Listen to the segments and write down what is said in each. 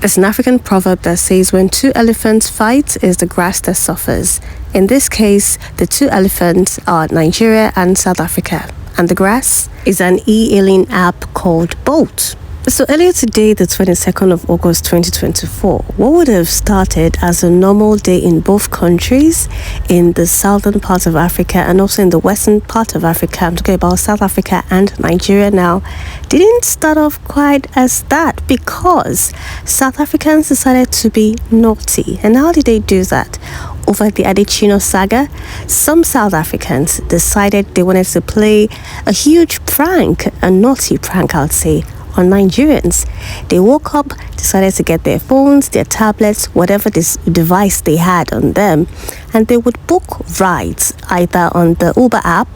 There's an African proverb that says when two elephants fight, it's the grass that suffers. In this case, the two elephants are Nigeria and South Africa, and the grass is an e-hailing app called Bolt. So earlier today, the 22nd of August 2024, what would have started as a normal day in both countries, in the southern part of Africa and also in the western part of Africa, I'm talking about South Africa and Nigeria now, didn't start off quite as that, because South Africans decided to be naughty. And how did they do that? Over the Adechino saga, some South Africans decided they wanted to play a huge prank, a naughty prank, I would say, on Nigerians. They woke up, decided to get their phones, their tablets, whatever this device they had on them, and they would book rides either on the Uber app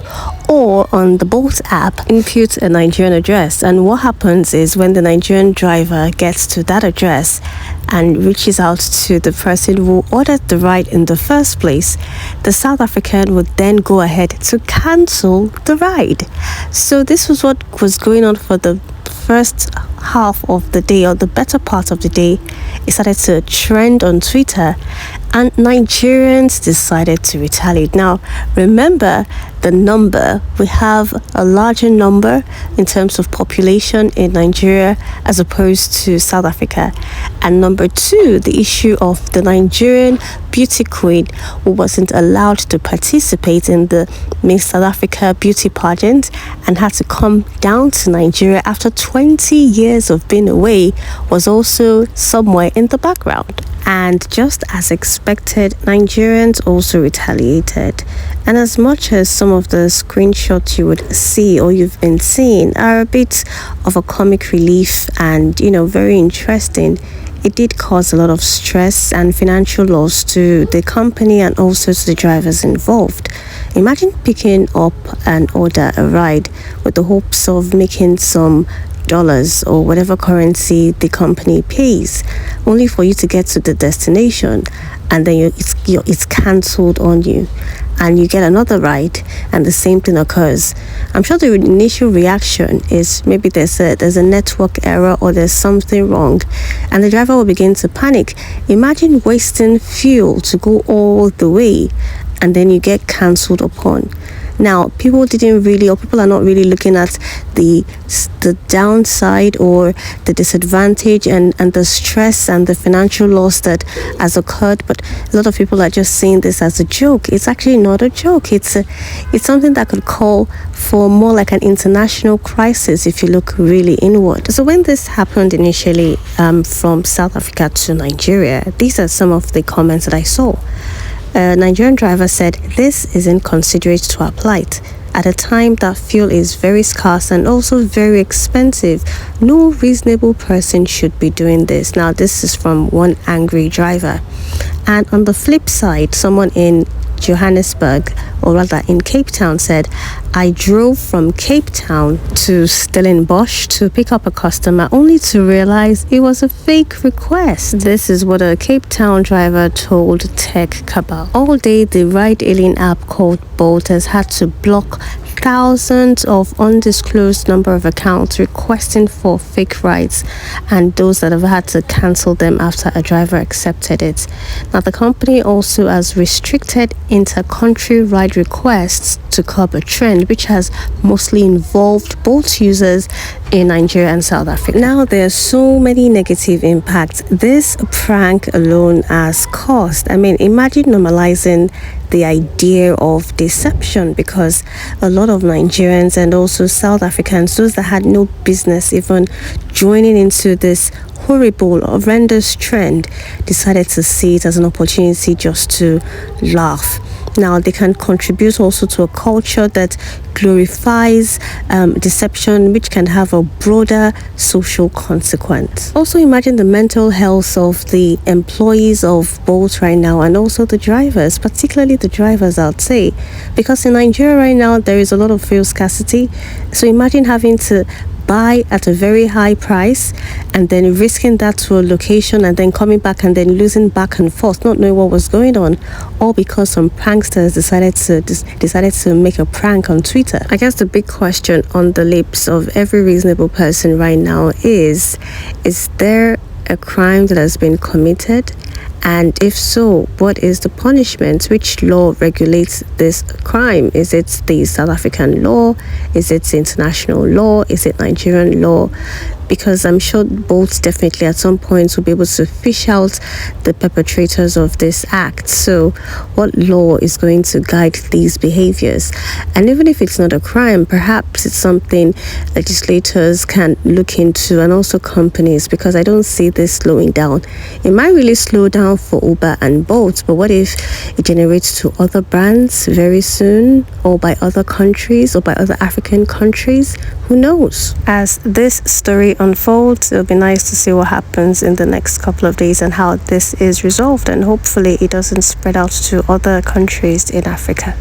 or on the Bolt app. Input a Nigerian address, and what happens is when the Nigerian driver gets to that address and reaches out to the person who ordered the ride in the first place, the South African would then go ahead to cancel the ride. So this was what was going on for the first half of the day, or the better part of the day. It started to trend on Twitter, and Nigerians decided to retaliate. Now, remember the number. We have a larger number in terms of population in Nigeria as opposed to South Africa. And number two, the issue of the Nigerian beauty queen who wasn't allowed to participate in the Miss South Africa beauty pageant and had to come down to Nigeria after 20 years of being away, was also somewhere in the background. And just as expected, Nigerians also retaliated. And as much as some of the screenshots you would see or you've been seeing are a bit of a comic relief and, very interesting, it did cause a lot of stress and financial loss to the company and also to the drivers involved. Imagine picking up and order a ride with the hopes of making some dollars or whatever currency the company pays, only for you to get to the destination and then it's cancelled on you, and you get another ride and the same thing occurs. I'm sure the initial reaction is maybe there's a network error or there's something wrong, and the driver will begin to panic. Imagine wasting fuel to go all the way and then you get cancelled upon. Now, people are not really looking at the downside or the disadvantage and the stress and the financial loss that has occurred, but a lot of people are just seeing this as a joke. It's actually not a joke. It's something that could call for more like an international crisis if you look really inward. So when this happened initially from South Africa to Nigeria, these are some of the comments that I saw. A Nigerian driver said, "This is inconsiderate to our plight. At a time that fuel is very scarce and also very expensive, no reasonable person should be doing this." Now, this is from one angry driver. And on the flip side, someone in Johannesburg, or rather in Cape Town, said, "I drove from Cape Town to Stellenbosch to pick up a customer only to realize it was a fake request." This is what a Cape Town driver told Tech Cabal. All day, the ride-hailing app called Bolt has had to block thousands of undisclosed number of accounts requesting for fake rides, and those that have had to cancel them after a driver accepted it. Now, the company also has restricted inter-country ride requests to curb a trend which has mostly involved Bolt users in Nigeria and South Africa. Now, there are so many negative impacts this prank alone has caused. I mean, imagine normalizing the idea of deception, because a lot of Nigerians and also South Africans, those that had no business even joining into this horrible, horrendous trend, decided to see it as an opportunity just to laugh. Now, they can contribute also to a culture that glorifies deception, which can have a broader social consequence. Also, imagine the mental health of the employees of Bolt right now, and also the drivers, particularly the drivers, I'd say, because in Nigeria right now, there is a lot of fuel scarcity. So imagine having to buy at a very high price and then risking that to a location and then coming back and then losing back and forth, not knowing what was going on, all because some pranksters decided to make a prank on Twitter. I guess the big question on the lips of every reasonable person right now is there a crime that has been committed? And if so, what is the punishment? Which law regulates this crime? Is it the South African law? Is it international law? Is it Nigerian law? Because I'm sure both definitely at some point will be able to fish out the perpetrators of this act. So what law is going to guide these behaviors? And even if it's not a crime, perhaps it's something legislators can look into, and also companies, because I don't see this slowing down. It might really slow down for Uber and Bolt, but what if it generates to other brands very soon, or by other countries, or by other African countries? Who knows? As this story unfolds, it'll be nice to see what happens in the next couple of days and how this is resolved, and hopefully it doesn't spread out to other countries in Africa.